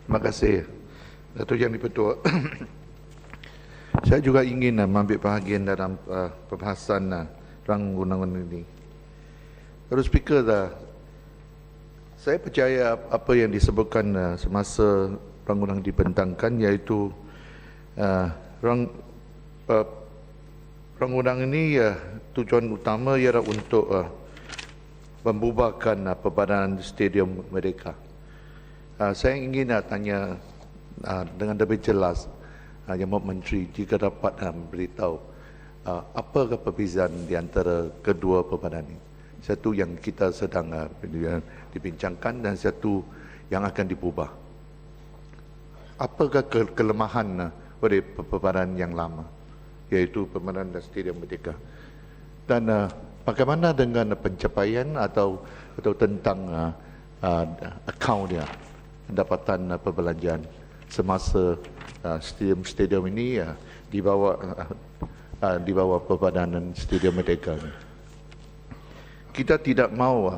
Terima kasih, Datuk Yang di-Pertua. Saya juga ingin mengambil bahagian dalam pembahasan rang undang-undang ini. Terus Speaker, saya percaya apa yang disebutkan semasa rang undang dibentangkan, iaitu rang undang ini tujuan utama ialah untuk membubarkan Perbadanan Stadium Merdeka. Saya ingin tanya dengan lebih jelas Yang Menteri jika dapat beritahu apakah perbezaan di antara kedua perbadanan ini. Satu yang kita sedang dibincangkan dan satu yang akan diubah. Apakah kelemahan pada perbadanan yang lama, iaitu Perbadanan Stadium Merdeka, dan bagaimana dengan pencapaian atau tentang akaun dia, pendapatan perbelanjaan semasa stadium ini di bawah Perbadanan Stadium Merdeka. Kita tidak mahu,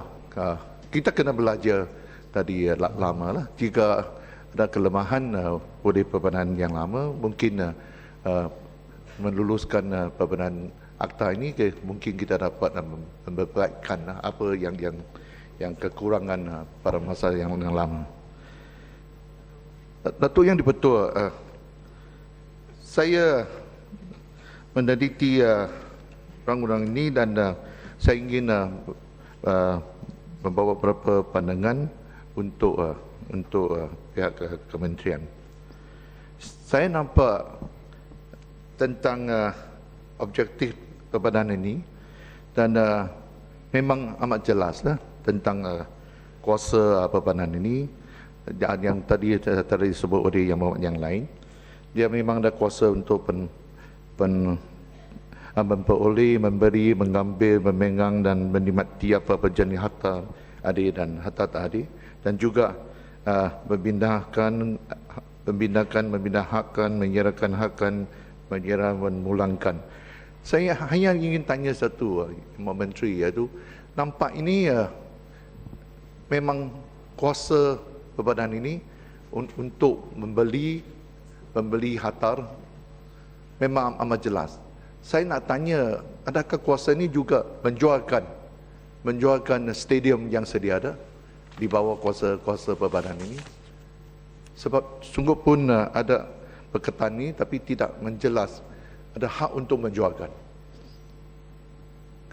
kita kena belajar tadi lama lah. Jika ada kelemahan oleh Perbadanan yang lama, mungkin meluluskan Perbadanan Akta ini, mungkin kita dapat memperbaikkan apa yang kekurangan pada masa yang lama. Datuk Yang di-Pertua, saya meneliti rang-undang ini dan saya ingin membawa beberapa pandangan untuk pihak kementerian. Saya nampak tentang objektif perbadanan ini dan memang amat jelas tentang kuasa perbadanan ini. Yang tadi disebut oleh yang lain, dia memang ada kuasa untuk memperoleh, memberi, mengambil, memegang dan menikmati apa jenis harta adil dan harta tak adil, dan juga memindahkan, menyerahkan hakan, memulangkan. Saya hanya ingin tanya satu, Menteri, iaitu nampak ini memang kuasa perbadanan ini untuk membeli harta memang amat jelas. Saya nak tanya, adakah kuasa ini juga menjualkan stadium yang sedia ada di bawah kuasa perbadanan ini? Sebab sungguh pun ada perkataan ini tapi tidak menjelas ada hak untuk menjualkan.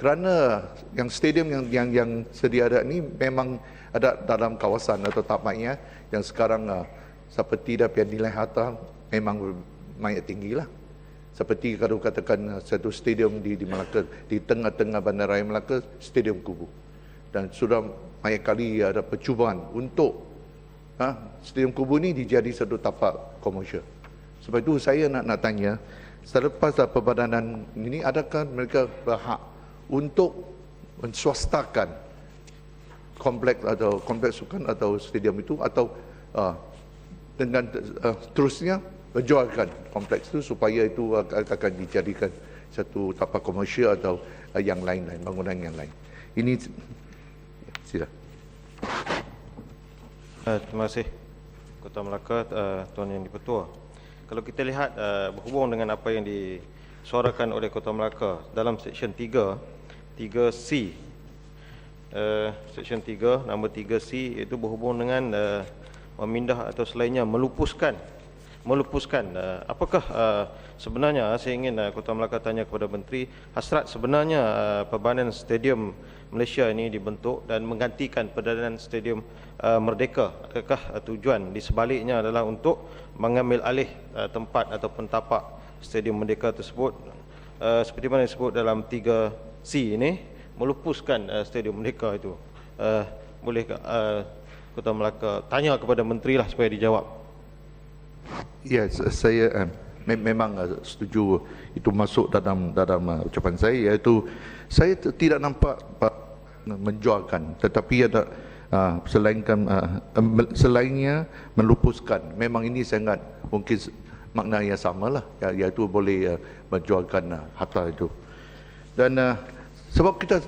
Kerana yang stadium yang sedia ada ini memang ada dalam kawasan atau tamaknya yang sekarang seperti dah nilai harta memang banyak tinggi lah. Seperti kalau katakan satu stadium di Melaka, di tengah-tengah Bandaraya Melaka, Stadium Kubu. Dan sudah banyak kali ada percubaan untuk Stadium Kubu ini dijadi satu tapak komersial. Sebab itu saya nak tanya, selepas perbadanan ini, adakah mereka berhak untuk menswastakan kompleks sukan atau stadium itu, atau dengan terusnya menjualkan kompleks itu supaya itu akan dijadikan satu tapak komersial atau yang lain-lain, bangunan yang lain. Ini sila. Terima kasih Kota Melaka, Tuan Yang di-Pertua. Kalau kita lihat berhubung dengan apa yang disuarakan oleh Kota Melaka dalam Seksyen 3C, Seksyen 3, nombor 3C, iaitu berhubung dengan memindah atau selainnya melupuskan. Apakah sebenarnya, saya ingin Kota Melaka tanya kepada Menteri, hasrat sebenarnya Perbadanan Stadium Malaysia ini dibentuk dan menggantikan Perbadanan Stadium Merdeka. Adakah tujuan di sebaliknya adalah untuk mengambil alih tempat ataupun tapak Stadium Merdeka tersebut, seperti mana disebut dalam 3C ini, melupuskan Stadium Merdeka itu? Bolehkah Kota Melaka tanya kepada Menteri lah supaya dijawab? Ya, saya memang setuju itu masuk dalam ucapan saya, iaitu saya tidak nampak menjualkan, tetapi ada selainnya melupuskan. Memang ini sangat mungkin makna yang sama lah, iaitu boleh menjualkan harta itu. Dan sebab kita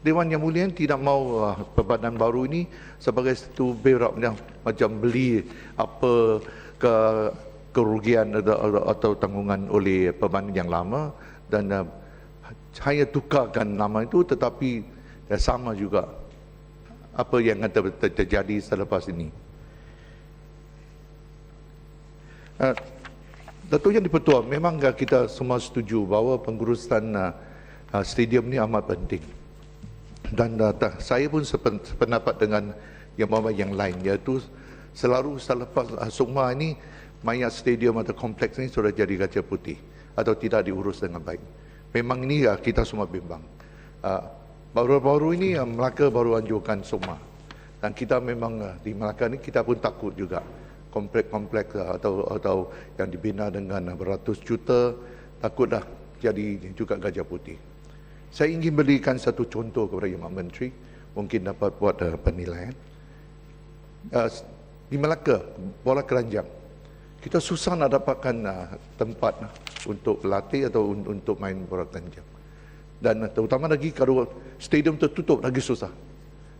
Dewan Yang Mulia tidak mau perbanan baru ini sebagai satu berak macam beli apa kerugian atau tanggungan oleh perbanan yang lama dan hanya tukarkan nama itu, tetapi sama juga apa yang akan terjadi selepas ini. Datuk Yang di-Pertua, memang kita semua setuju bahawa pengurusan stadium ni amat penting. Dan saya pun sependapat dengan yang lain, iaitu selalu selepas SUKMA ini, mayat stadium atau kompleks ini sudah jadi gajah putih atau tidak diurus dengan baik. Memang ini kita semua bimbang. Baru-baru ini Melaka baru anjurkan SUKMA. Dan kita memang di Melaka ni kita pun takut juga. Kompleks atau yang dibina dengan beratus juta, takutlah jadi juga gajah putih. Saya ingin berikan satu contoh kepada Yang Menteri, mungkin dapat buat penilaian. Di Melaka, bola keranjang, kita susah nak dapatkan tempat untuk berlatih atau untuk main bola keranjang. Dan terutama lagi kalau stadium tertutup lagi susah.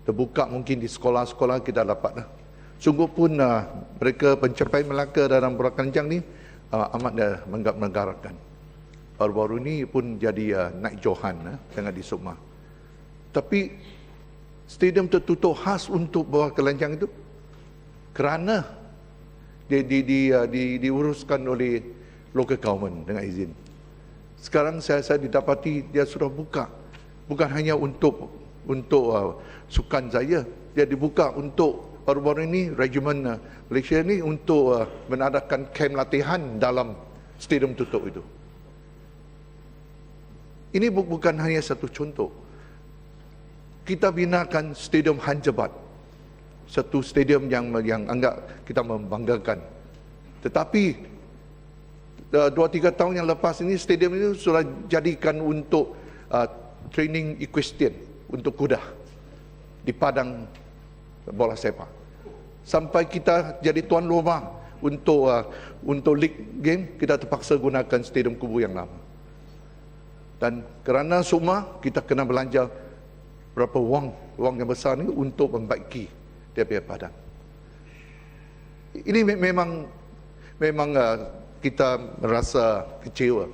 Terbuka mungkin di sekolah-sekolah kita dapat. Sungguh pun mereka pencapaian Melaka dalam bola keranjang ni amat menggembirakan. Baru-baru ini pun jadi naik johan dengan di SUKMA. Tapi stadium tertutup khas untuk bola keranjang itu kerana diuruskan oleh local government dengan izin. Sekarang saya didapati dia sudah buka, bukan hanya untuk sukan saja, dia dibuka untuk baru-baru ini Regimen Malaysia ini untuk mengadakan kem latihan dalam stadium tutup itu. Ini bukan hanya satu contoh. Kita binakan stadium Han Jebat, satu stadium yang anggap kita membanggakan. Tetapi 2-3 tahun yang lepas ini stadium itu sudah jadikan untuk training equestrian untuk kuda di padang bola sepak. Sampai kita jadi tuan rumah untuk league game, kita terpaksa gunakan stadium kubu yang lama. Dan kerana SUKMA, kita kena belanja berapa wang yang besar ni untuk membaiki dia punya padang. Ini memang kita merasa kecewa.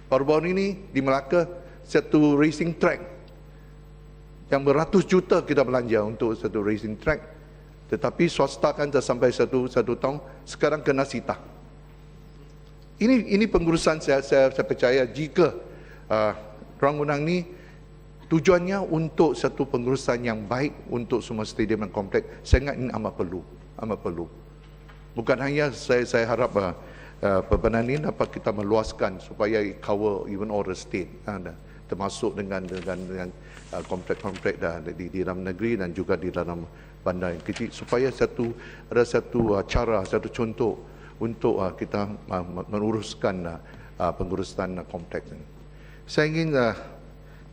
Baru-baru ini di Melaka, satu racing track yang beratus juta kita belanja untuk satu racing track, tetapi swasta kan sampai satu tahun, sekarang kena sita. Ini pengurusan saya percaya jika rangunan ni tujuannya untuk satu pengurusan yang baik untuk semua stadium dan kompleks. Saya ingat ini amat perlu. Bukan hanya saya harap perbanan ini dapat kita meluaskan supaya cover even all the state, termasuk dengan kompleks-kompleks di dalam negeri dan juga di dalam bandar yang kecil, supaya ada satu cara, satu contoh untuk kita menguruskan pengurusan kompleks ini. Saya ingin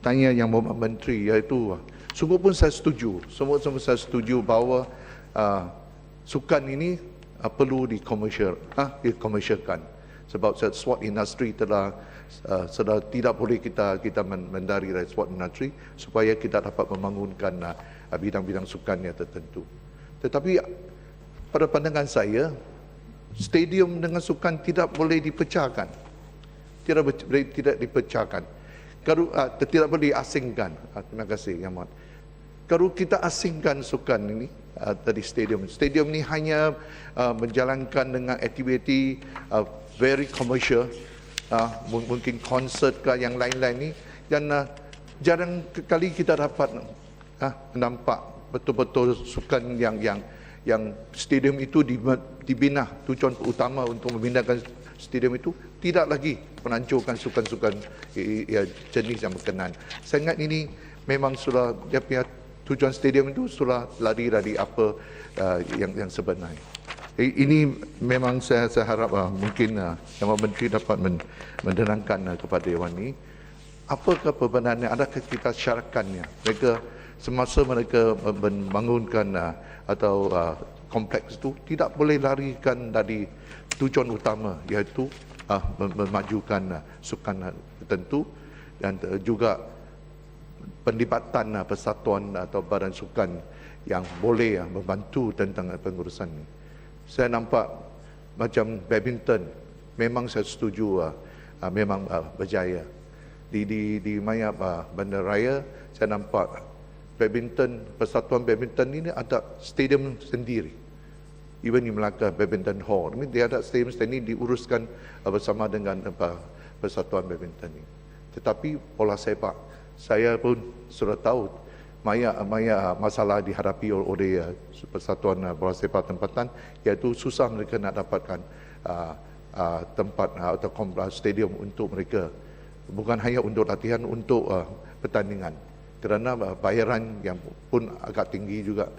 tanya Yang Berhormat Menteri, iaitu sungguh pun saya setuju, semua saya setuju bahawa sukan ini perlu dikomersialkan, sebab sport industri sudah tidak boleh kita mendari dari sport industri, supaya kita dapat membangunkan bidang-bidang sukan yang tertentu. Tetapi pada pandangan saya, stadium dengan sukan tidak boleh dipecahkan. Tidak dipecahkan. Kalau tidak boleh diasingkan. Terima kasih, Yang Amat. Kalau kita asingkan sukan ini dari stadium ini hanya menjalankan dengan aktiviti very commercial, mungkin konsert ke yang lain-lain ni, dan jarang kali kita dapat nampak betul-betul sukan yang stadium itu dibina. Tujuan utama untuk membinakan stadium itu tidak lagi menancurkan sukan-sukan jenis yang berkenaan. Saya ingat ini memang sudah dia punya tujuan stadium itu sudah lari dari apa yang sebenarnya. Ini memang saya harap mungkin Yang Menteri dapat menerangkan kepada Dewan ini, apakah perbendahannya, adakah kita syaratkannya mereka semasa mereka membangunkan atau kompleks itu tidak boleh larikan dari tujuan utama, iaitu memajukan sukan tertentu, dan juga penlibatan persatuan atau badan sukan yang boleh membantu tentang pengurusan ini. Saya nampak macam badminton, memang saya setuju memang berjaya. Di Maya Bandaraya, saya nampak badminton, persatuan badminton ini ada stadium sendiri. Even di Melaka Badminton Hall, dia ada stadium sendiri diuruskan bersama dengan persatuan badminton ini. Tetapi bola sepak, saya pun sudah tahu banyak masalah dihadapi oleh persatuan bola sepak tempatan, iaitu susah mereka nak dapatkan tempat atau stadium untuk mereka, bukan hanya untuk latihan, untuk pertandingan, kerana bayaran yang pun agak tinggi juga.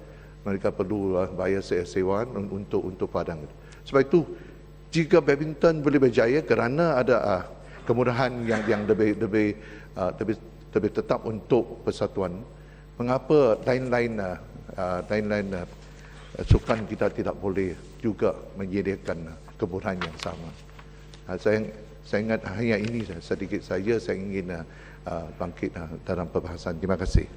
Mereka perlu bayar sewaan untuk padang. Sebab itu, jika badminton boleh berjaya kerana ada kemudahan yang lebih tetap untuk persatuan, mengapa lain-lain sukan kita tidak boleh juga menyediakan kemudahan yang sama? Saya ingat hanya ini sedikit saja saya ingin bangkit dalam perbahasan. Terima kasih.